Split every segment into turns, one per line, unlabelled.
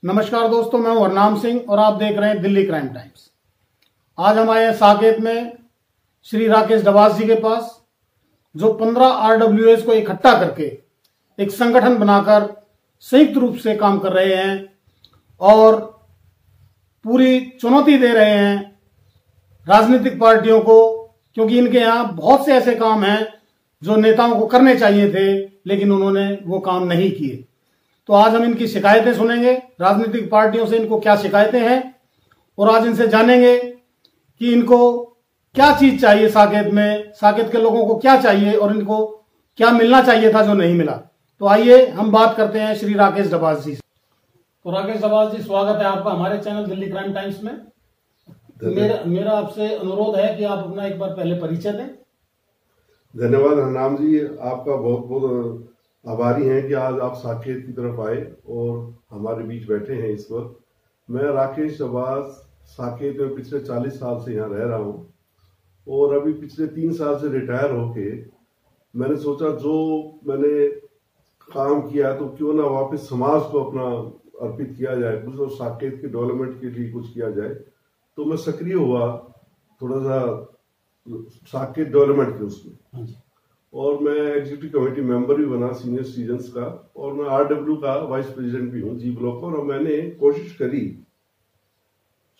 नमस्कार दोस्तों, मैं हूं हरनाम सिंह और आप देख रहे हैं दिल्ली क्राइम टाइम्स। आज हम आए हैं साकेत में श्री राकेश डबास जी के पास, जो 15 RWAs को इकट्ठा करके एक संगठन बनाकर संयुक्त रूप से काम कर रहे हैं और पूरी चुनौती दे रहे हैं राजनीतिक पार्टियों को, क्योंकि इनके यहाँ बहुत से ऐसे काम हैं जो नेताओं को करने चाहिए थे लेकिन उन्होंने वो काम नहीं किए। तो आज हम इनकी शिकायतें सुनेंगे, राजनीतिक पार्टियों से इनको क्या शिकायतें हैं और आज इनसे जानेंगे कि इनको क्या चीज चाहिए, साकेत के लोगों को क्या चाहिए और इनको क्या मिलना चाहिए था जो नहीं मिला। तो आइए हम बात करते हैं श्री राकेश डबास जी से। तो राकेश डबास जी, स्वागत है आपका हमारे चैनल दिल्ली क्राइम टाइम्स में। मेरा आपसे अनुरोध है कि आप अपना एक बार पहले परिचय दें।
धन्यवाद हरनाम जी, आपका बहुत बहुत आभारी हैं कि आज आप साकेत की तरफ आए और हमारे बीच बैठे हैं। इस वक्त मैं राकेश डबास साकेत में पिछले 40 साल से यहाँ रह रहा हूँ और अभी पिछले 3 साल से रिटायर होके मैंने सोचा जो मैंने काम किया तो क्यों ना वापस समाज को अपना अर्पित किया जाए, कुछ और साकेत के डेवलपमेंट के लिए कुछ किया जाए। तो मैं सक्रिय हुआ थोड़ा सा साकेत डेवलपमेंट के उसमें, और मैं एग्जीक्यूटिव कमेटी मेंबर भी बना सीनियर सिटीजन्स का, और मैं RW का वाइस प्रेसिडेंट भी हूँ जी ब्लॉक का। और मैंने कोशिश करी,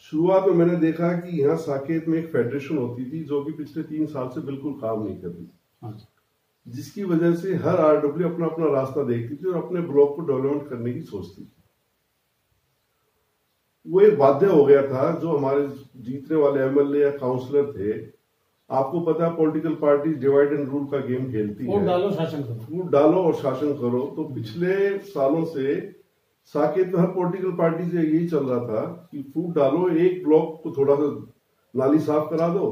शुरुआत में मैंने देखा कि यहाँ साकेत में एक फेडरेशन होती थी जो कि पिछले 3 साल से बिल्कुल काम नहीं कर रही, जिसकी वजह से हर RW अपना अपना रास्ता देखती थी और अपने ब्लॉक को डेवलपमेंट करने की सोचती थी। वो एक बाध्य हो गया था। जो हमारे जीतने वाले MLA या काउंसलर थे, आपको पता है political party divide and rule का गेम खेलती है,
वोट डालो शासन करो,
वोट डालो और शासन करो। तो पिछले सालों से साकेत में हर पॉलिटिकल पार्टी से यही चल रहा था कि फूट डालो, एक ब्लॉक को थोड़ा सा नाली साफ करा दो,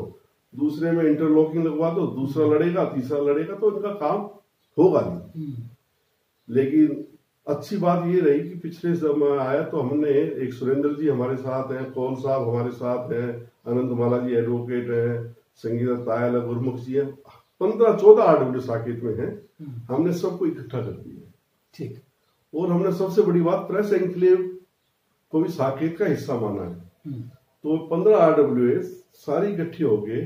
दूसरे में इंटरलॉकिंग लगवा दो, दूसरा लड़ेगा, तीसरा लड़ेगा, तो इनका काम होगा नहीं। लेकिन अच्छी बात ये रही कि पिछले समय आया तो हमने एक सुरेंद्र जी हमारे साथ हैं, कौल साहब हमारे साथ हैं, अनंत माला जी एडवोकेट हैं, संगीता तायल, गुरमुख जी है, 15-14 RW साकेत में हैं। हमने सबको इकट्ठा कर दिया।
ठीक।
और हमने सबसे बड़ी बात प्रेस एनक्लेव को भी साकेत का हिस्सा माना है। तो 15 RWA सारी इकट्ठी हो गए,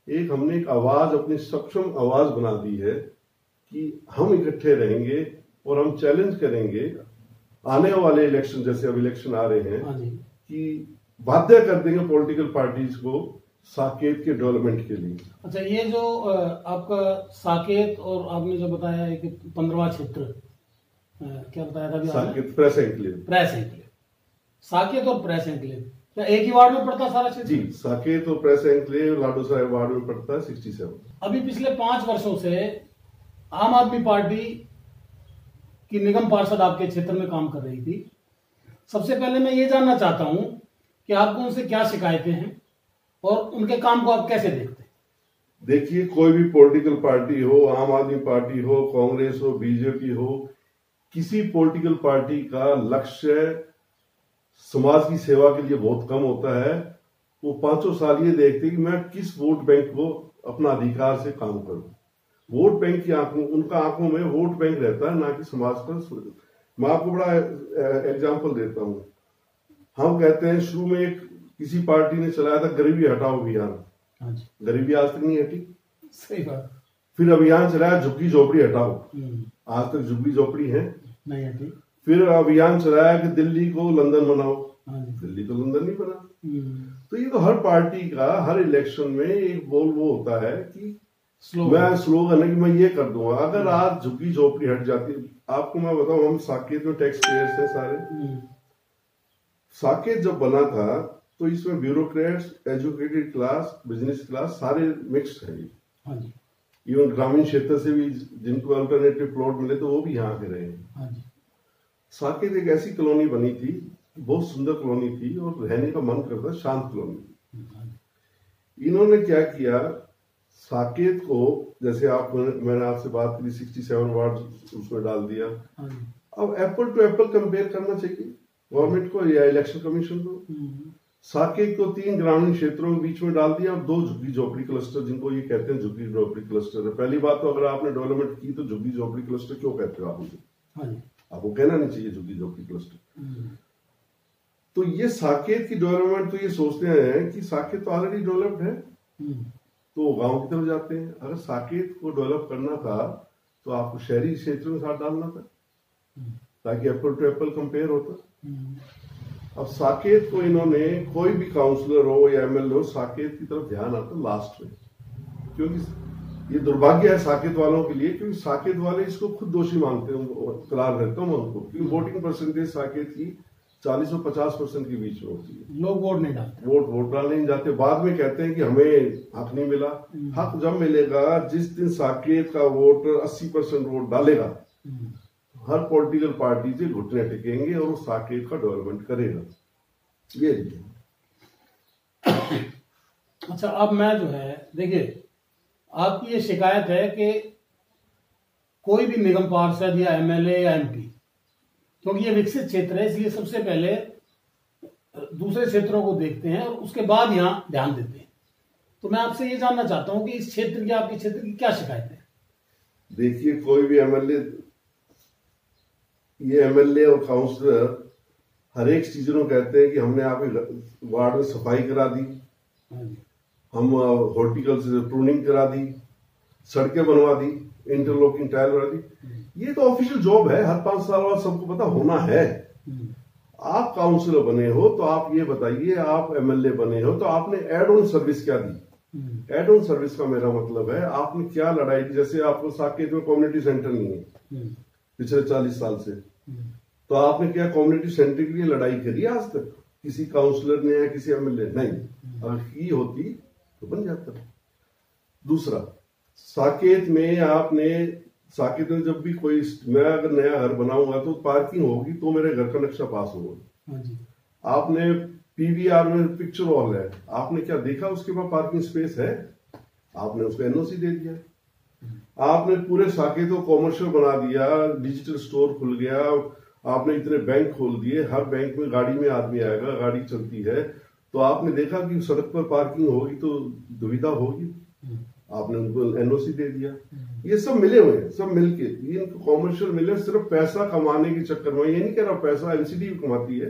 एक हमने एक आवाज, अपनी सक्षम आवाज बना दी है कि हम इकट्ठे रहेंगे और हम चैलेंज करेंगे आने वाले इलेक्शन, जैसे अब इलेक्शन आ रहे हैं, कि बाध्य कर देंगे पॉलिटिकल पार्टीज को साकेत के डेवलपमेंट के लिए।
अच्छा, ये जो आपका साकेत और आपने जो बताया है कि 15वां क्षेत्र, क्या बताया था अभी
साकेत प्रेस एनक्लेव,
साकेत और प्रेस एनक्लेव क्या एक ही वार्ड में पड़ता सारा क्षेत्र?
जी, साकेत और प्रेस एनक्लेव लाडो साहेब वार्ड में पड़ता है 67। अभी
पिछले 5 वर्षों से आम आदमी पार्टी की निगम पार्षद आपके क्षेत्र में काम कर रही थी। सबसे पहले मैं ये जानना चाहता हूं कि आपको उनसे क्या शिकायतें हैं और उनके काम को आप कैसे देखते हैं?
देखिए, कोई भी पॉलिटिकल पार्टी हो, आम आदमी पार्टी हो, कांग्रेस हो, बीजेपी हो, किसी पॉलिटिकल पार्टी का लक्ष्य समाज की सेवा के लिए बहुत कम होता है। वो 5 साल ये देखते कि मैं किस वोट बैंक को अपना अधिकार से काम करूं। वोट बैंक की आंखों, उनका आंखों में वोट बैंक रहता है, ना कि समाज का। मैं आपको बड़ा एग्जाम्पल देता हूं। हम कहते हैं शुरू में एक किसी पार्टी ने चलाया था गरीबी हटाओ अभियान, गरीबी आज तक नहीं हटी।
सही बात।
फिर अभियान चलाया झुग्गी झोपड़ी हटाओ, आज तक झुग्गी झोपड़ी है
नहीं हटी।
फिर अभियान चलाया कि दिल्ली को लंदन बनाओ, दिल्ली तो लंदन नहीं बना। तो ये तो हर पार्टी का हर इलेक्शन में एक बोल वो होता है कि मैं स्लोगन है कि मैं ये कर दूंगा। अगर आज झुग्गी झोपड़ी हट जाती, आपको मैं बताऊं, हम साकेत में टैक्स पेयर्स हैं सारे। साकेत जब बना था तो इसमें bureaucrats, educated class, business class सारे मिक्स्ड है। इवन ग्रामीण क्षेत्र से भी जिनको अल्टरनेटिव प्लॉट मिले तो वो भी यहाँ के रहे। साकेत एक ऐसी कॉलोनी बनी थी, बहुत सुंदर कॉलोनी थी और रहने का मन करता, शांत कॉलोनी थी। इन्होंने क्या किया, साकेत को, जैसे मैंने आपसे बात करी, 67 वार्ड उसमें डाल दिया। अब एप्पल टू एप्पल कंपेयर करना चाहिए गवर्नमेंट को या इलेक्शन कमीशन को। साकेत को 3 ग्रामीण क्षेत्रों के बीच में डाल दिया और 2 झुग्गी झोपड़ी क्लस्टर, जिनको ये कहते हैं झुग्गी झोपड़ी क्लस्टर है। पहली बात तो अगर आपने डेवलपमेंट की तो झुग्गी झोपड़ी क्लस्टर क्यों कहते हो आप मुझे? आपको कहना नहीं चाहिए झुग्गी झोपड़ी क्लस्टर। तो ये साकेत की डेवलपमेंट तो ये सोचते हैं कि साकेत तो ऑलरेडी डेवलप्ड है, तो वो गांव की तरफ जाते हैं। अगर साकेत को डेवलप करना था तो आपको शहरी क्षेत्रों में साथ डालना था, ताकि एप्पल टू एप्पल कंपेयर होता। अब साकेत को इन्होंने, कोई भी काउंसलर हो या एमएलए हो, साकेत की तरफ ध्यान आता लास्ट में, क्योंकि ये दुर्भाग्य है साकेत वालों के लिए, क्योंकि साकेत वाले इसको खुद दोषी मानते हैं, करार रहता हूँ उनको, क्योंकि वोटिंग परसेंटेज साकेत की 40 और 50% के बीच में होती है।
लोग वोट नहीं डालते,
वोट डालने नहीं जाते। बाद में कहते हैं कि हमें हक नहीं मिला। हक जब मिलेगा जिस दिन साकेत का वोटर 80% वोट डालेगा, हर पॉलिटिकल पार्टी से घुटने टेकेंगे और वो साकेत का डेवलपमेंट करेगा। ये
अच्छा, अब मैं जो है, देखिए आपकी ये शिकायत है कि कोई भी निगम पार्षद या एमएलए या एमपी, क्योंकि ये विकसित क्षेत्र है इसलिए सबसे पहले दूसरे क्षेत्रों को देखते हैं और उसके बाद यहाँ ध्यान देते हैं। तो मैं आपसे ये जानना चाहता हूँ कि इस क्षेत्र की, आपके क्षेत्र की क्या शिकायत है?
देखिए, कोई भी एमएलए, ये एमएलए और काउंसलर हर एक सीजन में कहते हैं कि हमने आपके वार्ड में सफाई करा दी, हम हॉर्टिकल्चर प्रूनिंग करा दी, सड़कें बनवा दी, इंटरलॉकिंग टाइल बनवा दी। ये तो ऑफिशियल जॉब है, हर 5 साल बाद सबको पता होना है। आप काउंसलर बने हो तो आप ये बताइए, आप एमएलए बने हो तो आपने एड ऑन सर्विस क्या दी? एड ऑन सर्विस का मेरा मतलब है आपने क्या लड़ाई की। जैसे आपको साकेत में कम्युनिटी सेंटर नहीं है पिछले 40 साल से, तो आपने क्या कम्युनिटी सेंटर के लिए लड़ाई करी आज तक? किसी काउंसलर ने या किसी एमएलए? नहीं। अगर की होती तो बन जाता। दूसरा, साकेत में आपने, साकेत में जब भी कोई, मैं अगर नया घर बनाऊंगा तो पार्किंग होगी तो मेरे घर का नक्शा पास होगा। आपने पीवीआर में पिक्चर वॉल है, आपने क्या देखा उसके बाद पार्किंग स्पेस है? आपने उसको एनओसी दे दिया। आपने पूरे साकेत को कॉमर्शियल बना दिया, डिजिटल स्टोर खुल गया, आपने इतने बैंक खोल दिए, हर बैंक में गाड़ी में आदमी आएगा, गाड़ी चलती है, तो आपने देखा कि सड़क पर पार्किंग होगी तो दुविधा होगी, आपने उनको एनओसी दे दिया। ये सब मिले हुए हैं, सब मिलके ये इनको कॉमर्शियल मिले, सिर्फ पैसा कमाने के चक्कर में। ये नहीं कह रहा पैसा एमसीडी कमाती है,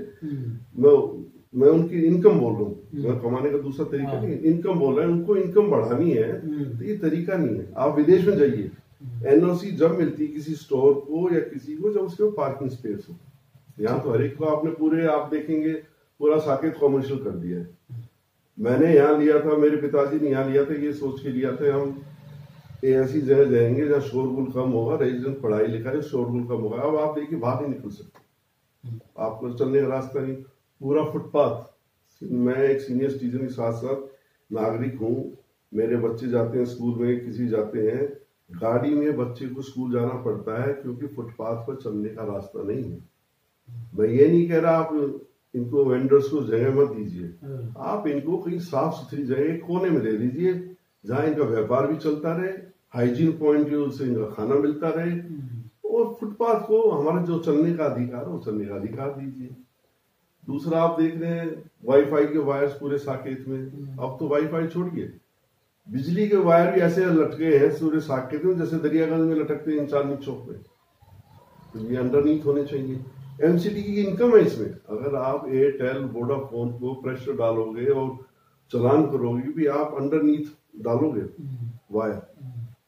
मैं उनकी इनकम बोल रहा हूँ, मैं कमाने का दूसरा तरीका नहीं, इनकम बोल रहा है, उनको इनकम बढ़ानी है, तो ये तरीका नहीं है। आप विदेश में जाइए, एनओसी जब मिलती है किसी स्टोर को या किसी को, जब उसके पार्किंग स्पेस हो। यहाँ तो हर एक को आपने पूरे, आप देखेंगे पूरा साकेत कॉमर्शियल कर दिया है। मैंने यहाँ लिया था, मेरे पिताजी ने यहाँ लिया था, ये सोच के लिया था हम ऐसी जगह जाएंगे जहाँ शोरगुल कम होगा, रेजिडेंट पढ़ाई लिखाई, शोरगुल कम होगा। अब आप देखिए बाहर नहीं निकल सकते, आपको चलने का रास्ता नहीं, पूरा फुटपाथ। मैं एक सीनियर सिटीजन के साथ साथ नागरिक हूँ, मेरे बच्चे जाते हैं स्कूल में, किसी जाते हैं, गाड़ी में बच्चे को स्कूल जाना पड़ता है क्योंकि फुटपाथ पर चलने का रास्ता नहीं है। मैं ये नहीं कह रहा आप इनको वेंडर्स को जगह मत दीजिए, आप इनको कहीं साफ सुथरी जगह कोने में दे दीजिए जहां इनका व्यापार भी चलता रहे, हाइजीन पॉइंट से इनका खाना मिलता रहे, और फुटपाथ को हमारा जो चलने का अधिकार है वो चलने का अधिकार दीजिए। दूसरा, आप देख रहे हैं वाईफाई के वायर्स पूरे साकेत में, अब तो वाईफाई छोड़िए, बिजली के वायर भी ऐसे लटके हैं पूरे साकेत में जैसे दरियागंज में लटकते हैं चांदनी चौक पे। तो ये अंडरनीथ होने चाहिए। एमसीडी की इनकम है इसमें। अगर आप एयरटेल वोडाफोन को प्रेशर डालोगे और चलान करोगे भी, आप अंडरनीथ डालोगे वायर,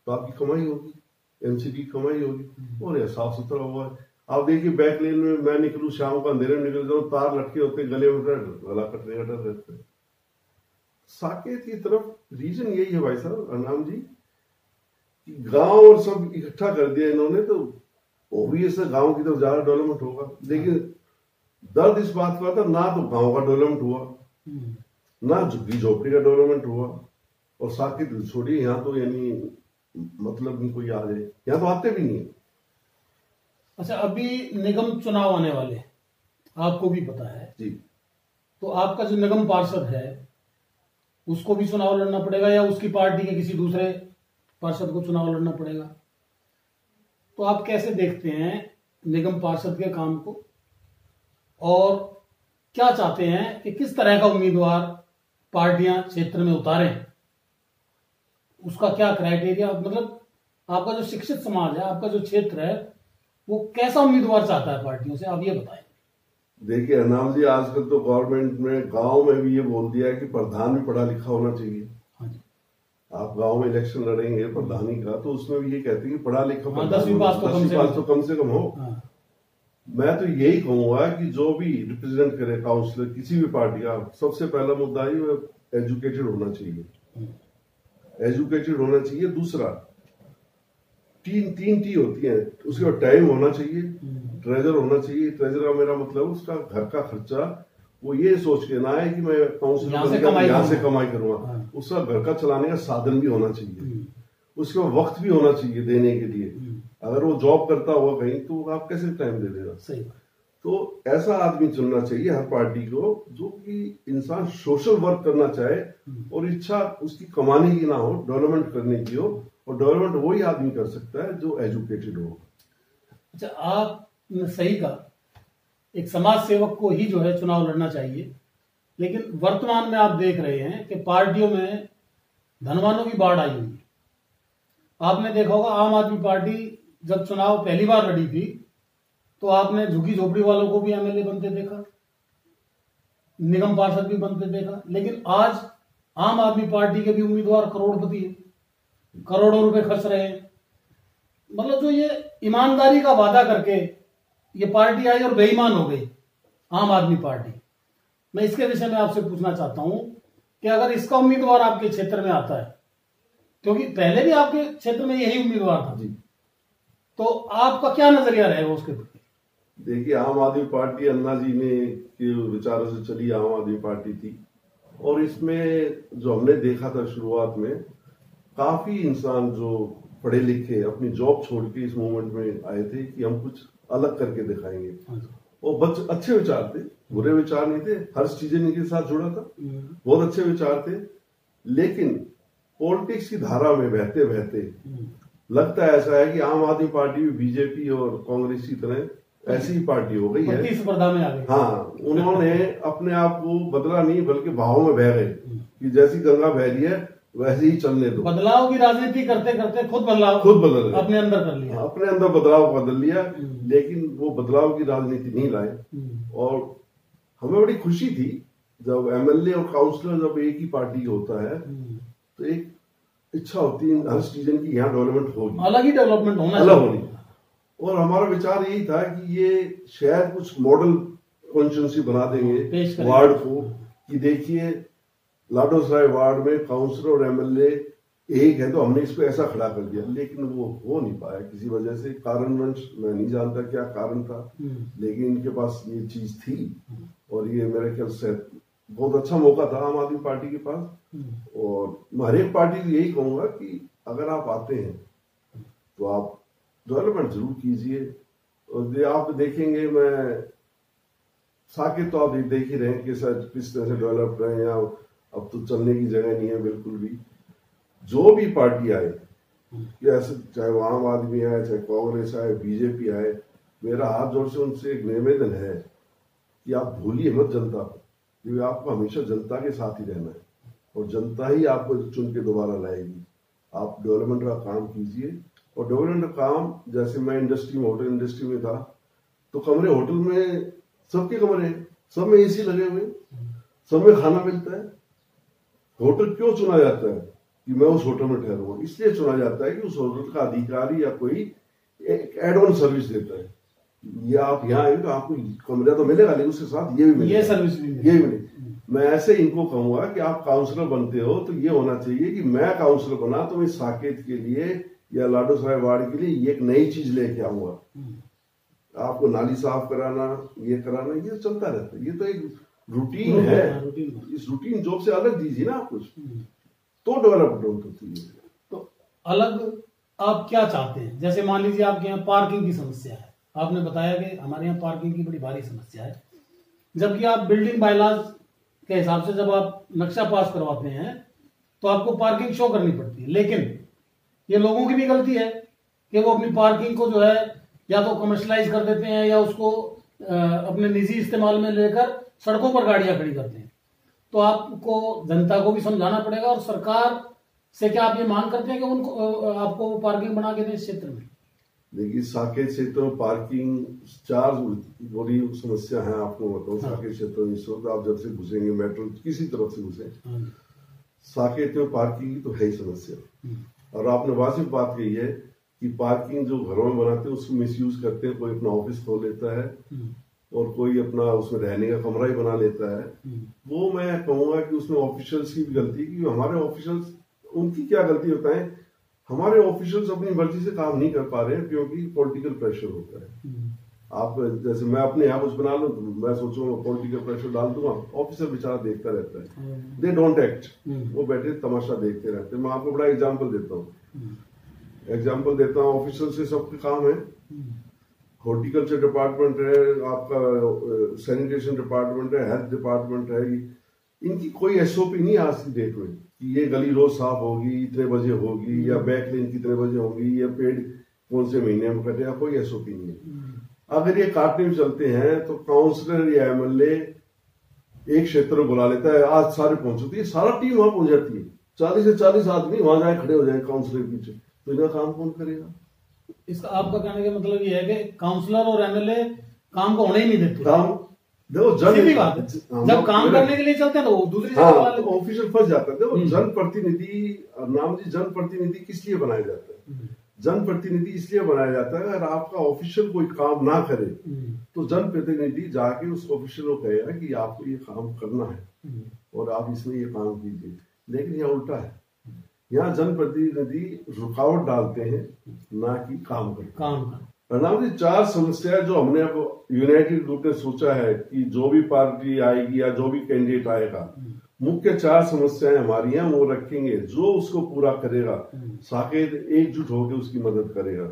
तो आपकी कमाई होगी, एमसीडी कमाई होगी, और यह साफ सुथरा हुआ है। आप देखिए बैक लेन में मैं निकलूं, शाम को अंधेरे में निकल जाऊं, तार लटके होते गले में, गला कटने का डर रहता है। साकेत की तरफ रीजन यही है भाई साहब अरनाम जी, गांव और सब इकट्ठा कर दिया इन्होंने, तो ऑब्वियस है गांव की तरफ ज्यादा डेवलपमेंट होगा। लेकिन दर्द इस बात का था, ना तो गांव का डेवलपमेंट हुआ, ना झुग्गी झोपड़ी का डेवलपमेंट हुआ, और साकेत छोड़िए, यहाँ तो यानी मतलब नहीं कोई आ जाए, यहाँ तो आते भी नहीं।
अच्छा, अभी निगम चुनाव आने वाले, आपको भी पता है
जी,
तो आपका जो निगम पार्षद है उसको भी चुनाव लड़ना पड़ेगा या उसकी पार्टी के किसी दूसरे पार्षद को चुनाव लड़ना पड़ेगा? तो आप कैसे देखते हैं निगम पार्षद के काम को, और क्या चाहते हैं कि किस तरह का उम्मीदवार पार्टियां क्षेत्र में उतारें? उसका क्या क्राइटेरिया, मतलब आपका जो शिक्षित समाज है, आपका जो क्षेत्र है, वो कैसा उम्मीदवार चाहता है पार्टियों से, आप ये बताएं।
देखिए अनाम जी, आजकल तो गवर्नमेंट ने गांव में भी ये बोल दिया है कि प्रधान भी पढ़ा लिखा होना चाहिए। आप गांव में इलेक्शन लड़ेंगे प्रधानी का, तो उसमें भी ये कहते हैं कि पढ़ा लिखा
10वीं पास
तो कम से कम हो। मैं तो यही कहूंगा कि जो भी रिप्रेजेंट करे काउंसलर किसी भी पार्टी का, सबसे पहला मुद्दा ही वो एजुकेटेड होना चाहिए। एजुकेटेड होना चाहिए। दूसरा, तीन टी होती है, उसके बाद टाइम होना चाहिए, ट्रेजर होना चाहिए। ट्रेजर का मेरा मतलब उसका घर का खर्चा वो ये सोच के ना है कि मैं काउंसलर यहाँ से कमाई करूंगा, उसका घर का चलाने का साधन भी होना चाहिए, उसके बाद वक्त भी होना चाहिए देने के लिए। अगर वो जॉब करता हुआ कहीं तो आप कैसे टाइम दे देगा।
सही।
तो ऐसा आदमी चुनना चाहिए हर पार्टी को जो कि इंसान सोशल वर्क करना चाहे और इच्छा उसकी कमाने की ना हो, डेवलपमेंट करने की हो। और डेवलपमेंट वही आदमी कर सकता है जो एजुकेटेड हो।
अच्छा, आपने सही कहा, एक समाज सेवक को ही जो है चुनाव लड़ना चाहिए। लेकिन वर्तमान में आप देख रहे हैं कि पार्टियों में धनवानों की बाढ़ आई हुई है। आपने देखा होगा आम आदमी पार्टी जब चुनाव पहली बार लड़ी थी तो आपने झुग्गी झोपड़ी वालों को भी एमएलए बनते देखा, निगम पार्षद भी बनते देखा। लेकिन आज आम आदमी पार्टी के भी उम्मीदवार करोड़पति हैं, करोड़ों रुपए खर्च रहे हैं। मतलब जो ये ईमानदारी का वादा करके ये पार्टी आई और बेईमान हो गई आम आदमी पार्टी। मैं इसके विषय में आपसे पूछना चाहता हूं कि अगर इसका उम्मीदवार आपके क्षेत्र में आता है, क्योंकि पहले भी आपके क्षेत्र में यही उम्मीदवार था जी, तो आपका क्या नजरिया रहेगा उसके प्रति?
देखिए, आम आदमी पार्टी अन्ना जी ने के विचारों से चली आम आदमी पार्टी थी। और इसमें जो हमने देखा था शुरुआत में, काफी इंसान जो पढ़े लिखे अपनी जॉब छोड़ के इस मूवमेंट में आए थे कि हम कुछ अलग करके दिखाएंगे। और अच्छे विचार थे, बुरे विचार नहीं थे। हर्ष चीजें के साथ जुड़ा था, बहुत अच्छे विचार थे। लेकिन पॉलिटिक्स की धारा में बहते बहते लगता है ऐसा है कि आम आदमी पार्टी भी बीजेपी और कांग्रेस की तरह ऐसी ही पार्टी हो गई है,
प्रतिस्पर्धा में आ गई।
हाँ, उन्होंने अपने आप को बदला नहीं बल्कि भाव में बह गए कि जैसी गंगा बह रही है वैसे ही चलने दो।
बदलाव की राजनीति करते करते खुद बदल अपने अंदर कर लिया,
अपने अंदर बदलाव बदल लिया। लेकिन वो बदलाव की राजनीति नहीं लाए। और हमें बड़ी खुशी थी जब एमएलए और काउंसलर जब एक ही पार्टी होता है तो एक इच्छा होती है हर सीजन की यहाँ डेवलपमेंट होगी,
अलग ही डेवलपमेंट होना,
अलग होनी। और हमारा विचार यही था कि ये शायद कुछ मॉडल कॉन्स्टिट्यूंसी बना देंगे वार्ड को कि देखिए लाडोसराय वार्ड में काउंसलर और एमएलए एक है, तो हमने इसको ऐसा खड़ा कर दिया। लेकिन वो हो नहीं पाया किसी वजह से, कारणवश मैं नहीं जानता क्या कारण था, लेकिन इनके पास ये चीज थी। और ये मेरे ख्याल से बहुत अच्छा मौका था आम आदमी पार्टी के पास। और मैं हर एक पार्टी को यही कहूंगा कि अगर आप आते हैं तो आप डेवलपमेंट जरूर कीजिए। और आप देखेंगे, मैं साकेत तो आप देख ही रहे हैं कि सर किस तरह से डेवलप रहे हैं। अब तो चलने की जगह नहीं है बिल्कुल भी। जो भी पार्टी आए, चाहे वो आम आदमी आए, चाहे कांग्रेस आए, बीजेपी आए, मेरा हाथ जोड़ से उनसे एक निवेदन है कि आप भूलिए मत जनता को, क्योंकि आपको हमेशा जनता के साथ ही रहना है और जनता ही आपको चुन के दोबारा लाएगी। आप डेवलपमेंट का काम कीजिए। और डेवलपमेंट का काम, जैसे मैं इंडस्ट्री में, होटल इंडस्ट्री में था, तो कमरे होटल में सबके कमरे, सब में एसी लगे हुए, सब में खाना मिलता है। होटल क्यों चुना जाता है कि मैं उस होटल में ठहरूंगा? इसलिए चुना जाता है कि उस होटल का अधिकारी या कोई एक एड ऑन सर्विस देता है। ये आप यहाँ आए तो आपको कमरा तो मिलेगा, लेकिन उसके साथ ये भी मिलेगा,
ये सर्विस भी
ये भी मिलेगी। मैं ऐसे इनको कहूंगा कि आप काउंसलर बनते हो तो ये होना चाहिए कि मैं काउंसलर बना तो मैं साकेत के लिए या लाडोसराय वार्ड के लिए एक नई चीज लेके आऊंगा। आपको नाली साफ कराना, ये कराना, ये चलता रहता है। ये तो एक रूटीन है। इस रूटीन जॉब से अलग दीजिए ना आप कुछ, तो डेवलपमेंट होती है।
तो अलग आप क्या चाहते हैं? जैसे मान लीजिए आपके यहाँ पार्किंग की समस्या है, आपने बताया कि हमारे यहाँ पार्किंग की बड़ी भारी समस्या है, जबकि आप बिल्डिंग बायलॉज के हिसाब से जब आप नक्शा पास करवाते हैं तो आपको पार्किंग शो करनी पड़ती है। लेकिन ये लोगों की भी गलती है कि वो अपनी पार्किंग को जो है या तो कमर्शलाइज कर देते हैं या उसको अपने निजी इस्तेमाल में लेकर सड़कों पर गाड़ियां खड़ी करते हैं। तो आपको जनता को भी समझाना पड़ेगा। और सरकार से क्या आप ये मांग करते हैं कि उनको आपको पार्किंग बना के दें इस क्षेत्र में?
देखिए साकेत क्षेत्र में पार्किंग 4 बड़ी समस्या है। आपको बताऊं, साकेत क्षेत्र में इस वक्त आप जब से घुसेंगे मेट्रो किसी तरफ से घुसे, साकेत में पार्किंग तो है ही समस्या। और आपने वाजिब बात कही है कि पार्किंग जो घरों में बनाते हैं उसको मिसयूज करते हैं। कोई अपना ऑफिस खोल लेता है और कोई अपना उसमें रहने का कमरा ही बना लेता है। वो मैं कहूंगा कि उसमें ऑफिशियल्स की भी गलती, कि हमारे ऑफिशियल्स, उनकी क्या गलती होता है, हमारे ऑफिशियल्स अपनी मर्जी से काम नहीं कर पा रहे हैं क्योंकि पॉलिटिकल प्रेशर होता है। आप जैसे मैं अपने यहाँ कुछ बना लूं तो मैं सोचूंगा पॉलिटिकल प्रेशर डाल दूंगा, ऑफिसर बेचारा देखता रहता है, दे डोंट एक्ट, वो बैठे तमाशा देखते रहते हैं। मैं आपको बड़ा एग्जाम्पल देता हूँ, ऑफिसर से सबके काम है, हॉर्टिकल्चर डिपार्टमेंट है, आपका सैनिटेशन डिपार्टमेंट है, हेल्थ डिपार्टमेंट है, इनकी कोई एसओपी नहीं आज की डेट में कि ये गली रोज साफ होगी, इतने बजे होगी, या बैक लेन कितने बजे होगी, या पेड़ कौन से महीने में कटे, कोई एसओपी नहीं है। अगर ये काटने में चलते हैं तो काउंसलर या एमएलए एक क्षेत्र में बुला लेता है, आज सारे पहुंचते हैं, सारा टीम वहां पहुंच जाती है, 40 से 40 आदमी वहां जाए खड़े हो जाए काउंसलर के पीछे, तो इनका काम कौन करेगा?
इसका आपका कहने का मतलब ये है कि काउंसलर और एमएलए काम को होने ही नहीं देते।
काम देखो,
सीधी बात है, जब काम करने के लिए चलते हैं तो वो दूसरी जगह
ऑफिसर फंस जाता है। देखो, जनप्रतिनिधि, नाम जी, जनप्रतिनिधि किस लिए बनाया जाता है? जनप्रतिनिधि इसलिए बनाया जाता है अगर आपका ऑफिशियल कोई काम ना करे तो जनप्रतिनिधि जाके उस ऑफिशियल को कहेगा कि आपको ये काम करना है और आप इसमें ये काम कीजिए। लेकिन यहाँ उल्टा है, यहाँ जनप्रतिनिधि रुकावट डालते हैं, ना कि काम करते। परिणाम 4 समस्या जो हमने अब यूनाइटेड ग्रुप ने सोचा है कि जो भी पार्टी आएगी या जो भी कैंडिडेट आएगा, मुख्य 4 समस्याएं हमारी हैं, वो रखेंगे। जो उसको पूरा करेगा, साकेत एकजुट होकर उसकी मदद करेगा।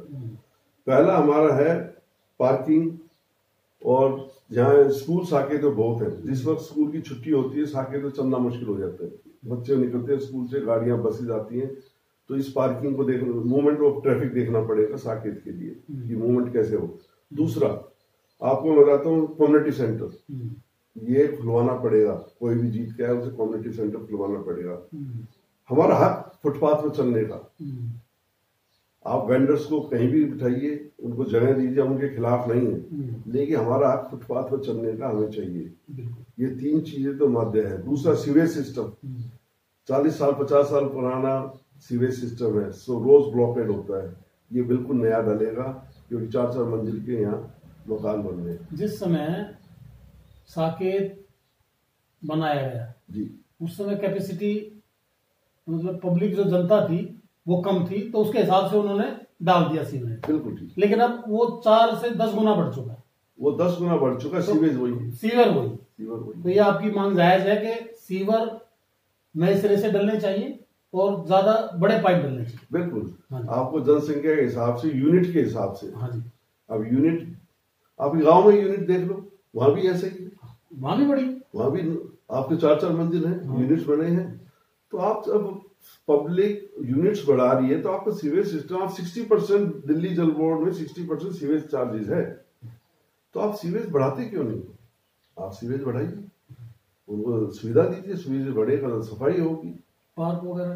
पहला हमारा है पार्किंग, और जहाँ स्कूल साकेत में बहुत है, जिस वक्त स्कूल की छुट्टी होती है साकेत में चलना मुश्किल हो जाता है, बच्चे निकलते हैं स्कूल से, गाड़ियां बसेज आती हैं, तो इस पार्किंग को देखना, मूवमेंट ऑफ ट्रैफिक देखना पड़ेगा साकेत के लिए कि मूवमेंट कैसे हो। दूसरा आपको मैं बताता हूँ, कम्युनिटी सेंटर ये खुलवाना पड़ेगा, कोई भी जीत के आए उसे कम्युनिटी सेंटर खुलवाना पड़ेगा। हमारा हक फुटपाथ पर चलने का, आप वेंडर्स को कहीं भी बिठाइए, उनको जगह दीजिए, हम उनके खिलाफ नहीं है, लेकिन हमारा हक फुटपाथ पर चलने का हमें चाहिए। ये 3 चीजें तो मध्य है। दूसरा सीवेज सिस्टम, 40 साल 50 साल पुराना सीवेज सिस्टम है, सो रोज ब्लॉकेड होता है, ये बिल्कुल नया डलेगा क्योंकि 4-4 मंजिल के यहाँ मकान बन रहे हैं।
जिस समय साकेत बनाया गया जी, उस समय कैपेसिटी, मतलब पब्लिक जो जनता थी वो कम थी, तो उसके हिसाब से उन्होंने डाल दिया सीवेज।
बिल्कुल ठीक।
लेकिन अब वो 4 से 10 गुना बढ़ चुका है,
वो 10 गुना बढ़ चुका है, सीवेज वही,
सीवर वही। तो ये आपकी मांग जायज है कि सीवर नए सिरे से डलने चाहिए और ज्यादा बड़े पाइप डलने चाहिए?
बिल्कुल, आपको जनसंख्या के हिसाब से, यूनिट के हिसाब से।
हाँ जी।
अब यूनिट, आप गांव में यूनिट देख लो, वहां भी ऐसे ही है,
वहां भी बड़ी,
वहां भी आपके 4-4 मंजिल है, यूनिट्स बने हैं। तो आप जब पब्लिक यूनिट्स बढ़ा रही है तो आपका सीवेज सिस्टम, आप 60% दिल्ली जल बोर्ड में 60% सीवेज चार्जेस है, तो आप सीवेज बढ़ाते क्यों नहीं? आप सीवेज बढ़ाइए, उनको सुविधा दीजिए, सुविधा बढ़ेगा तो सफाई होगी।
पार्क वगैरह,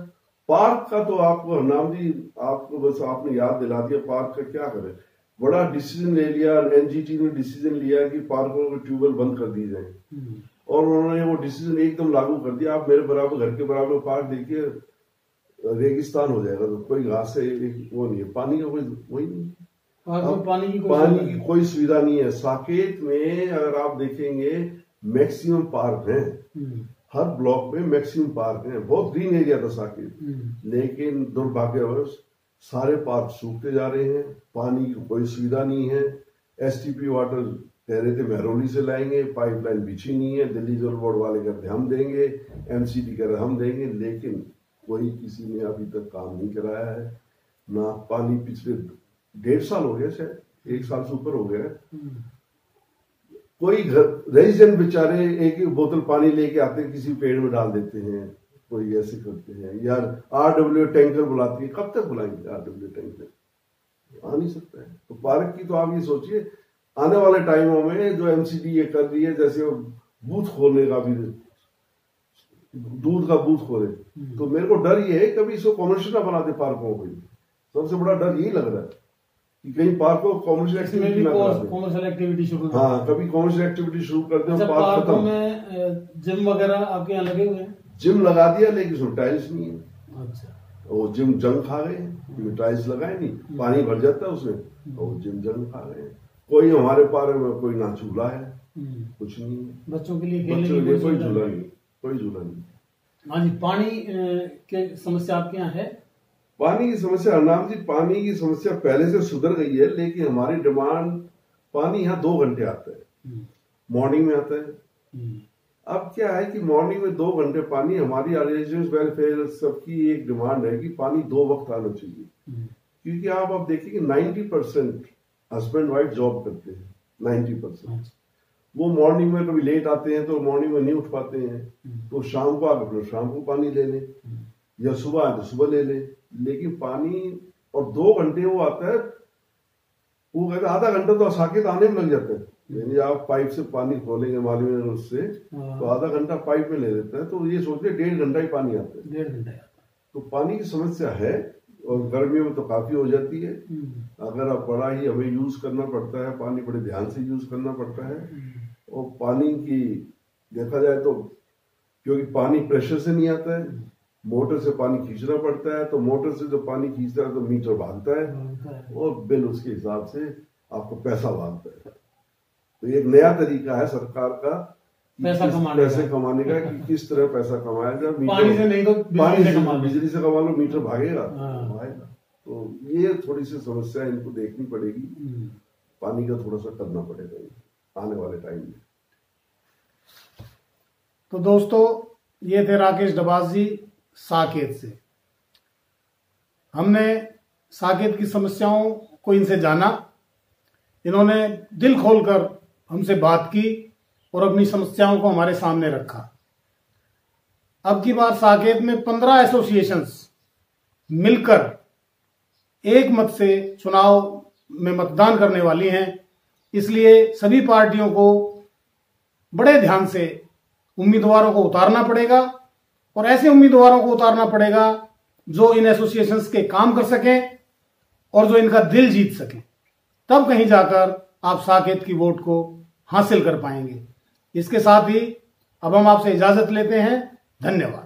पार्क का तो आपको हरनाम जी, आपको बस आपने याद दिला दिया, पार्क का क्या करें, बड़ा डिसीजन ले लिया, एनजीटी ने डिसीजन लिया कि पार्कों के ट्यूबवेल बंद कर दिए जाए, और उन्होंने वो डिसीजन एकदम लागू कर दिया। आप मेरे बराबर घर के बराबर पार्क देखिए, रेगिस्तान हो जाएगा, तो कोई घास से वो नहीं है, पानी का कोई वही नहीं, पानी की कोई सुविधा नहीं है। साकेत में अगर आप देखेंगे मैक्सिमम पार्क हैं, हर ब्लॉक में मैक्सिमम पार्क हैं, बहुत ग्रीन एरिया था साकेत, लेकिन दुर्भाग्यवश सारे पार्क सूखते जा रहे हैं, पानी की कोई सुविधा नहीं है। एसटीपी वाटर कह रहे थे महरौली से लाएंगे, पाइपलाइन बिछी नहीं है, दिल्ली जल बोर्ड वाले कहते हम देंगे, एमसीडी कह रहे हम देंगे, लेकिन कोई किसी ने अभी तक काम नहीं कराया है। ना पानी, पिछले 1.5 साल हो गया, शायद 1 साल से ऊपर हो गया, कोई घर रेजिडेंट बेचारे एक बोतल पानी लेके आते हैं, किसी पेड़ में डाल देते हैं, कोई ऐसे करते हैं। यार आरडब्ल्यू टैंकर बुलाती है, कब तक बुलाएंगे आरडब्ल्यू टैंकर? आ नहीं सकता है। तो पार्क की तो आप ये सोचिए, आने वाले टाइमों में जो एमसीडी ये कर रही है, जैसे बूथ खोलने का भी, दूध का बूथ खोले, तो मेरे को डर ये है कभी इसको कमर्शियल ना बना दे पार्कों को। सबसे बड़ा डर यही लग रहा है कि कहीं पार्क को कॉमर्शियल एक्टिविटी ना करा दें।
कॉमर्शियल एक्टिविटी शुरू,
हाँ, कभी कॉमर्शियल एक्टिविटी शुरू कर दें।
अच्छा, पार्कों में जिम वगैरह आपके यहाँ लगे हुए हैं?
जिम लगा दिया, लेकिन उसमें टाइल्स नहीं है।
अच्छा,
वो जिम जंग खा गए, क्योंकि टाइल्स लगाए नहीं, पानी भर जाता है उसमें, और जिम जंग खा गए। कोई हमारे पार्क में कोई ना झूला है, कुछ नहीं है
बच्चों के लिए
कोई झूला नहीं, कोई झूला नहीं।
हाँ जी, पानी की समस्या आपके यहाँ है?
पानी की समस्या, हरनाम जी, पानी की समस्या पहले से सुधर गई है, लेकिन हमारी डिमांड, पानी यहाँ 2 घंटे आता है, मॉर्निंग में आता है। अब क्या है कि मॉर्निंग में 2 घंटे पानी, हमारी रेजिडेंस वेलफेयर सबकी एक डिमांड है कि पानी 2 वक्त आना चाहिए, क्योंकि आप देखिए कि 90% हस्बैंड वाइफ जॉब करते हैं, 90%। वो मॉर्निंग में कभी लेट आते हैं तो मॉर्निंग में नहीं उठ पाते हैं, तो शाम को आकर शाम को पानी ले लें, या सुबह आए तो सुबह ले लें। लेकिन पानी, और 2 घंटे वो आता है, वो कहते आधा घंटा तो साकेत आने में लग जाता है। यानी आप पाइप से पानी खोलेंगे मालूम है उससे, तो आधा घंटा पाइप में ले लेता है, तो ये सोचिए 1.5 घंटा ही पानी आता है।
1.5 घंटा। तो
पानी की समस्या है, और गर्मियों में तो काफी हो जाती है। अगर आप बड़ा ही हमें यूज करना पड़ता है, पानी बड़े ध्यान से यूज करना पड़ता है। और पानी की देखा जाए तो, क्योंकि पानी प्रेशर से नहीं आता है, मोटर से पानी खींचना पड़ता है, तो मोटर से जो पानी खींचता है तो मीटर भागता है, और बिल उसके हिसाब से आपको पैसा भागता है। तो एक नया तरीका है सरकार का पैसे कमाने का, कि किस तरह पैसा कमाया जाए।
पानी से नहीं तो
बिजली से कमा लो, मीटर भागेगा, भागेगा। तो ये थोड़ी सी समस्या इनको देखनी पड़ेगी, पानी का थोड़ा सा करना पड़ेगा आने वाले टाइम में।
तो दोस्तों, ये थे राकेश डबास जी साकेत से। हमने साकेत की समस्याओं को इनसे जाना, इन्होंने दिल खोलकर हमसे बात की और अपनी समस्याओं को हमारे सामने रखा। अब की बार साकेत में 15 एसोसिएशंस मिलकर एक मत से चुनाव में मतदान करने वाली हैं, इसलिए सभी पार्टियों को बड़े ध्यान से उम्मीदवारों को उतारना पड़ेगा, और ऐसे उम्मीदवारों को उतारना पड़ेगा जो इन एसोसिएशंस के काम कर सकें और जो इनका दिल जीत सकें। तब कहीं जाकर आप साकेत की वोट को हासिल कर पाएंगे। इसके साथ ही अब हम आपसे इजाजत लेते हैं। धन्यवाद।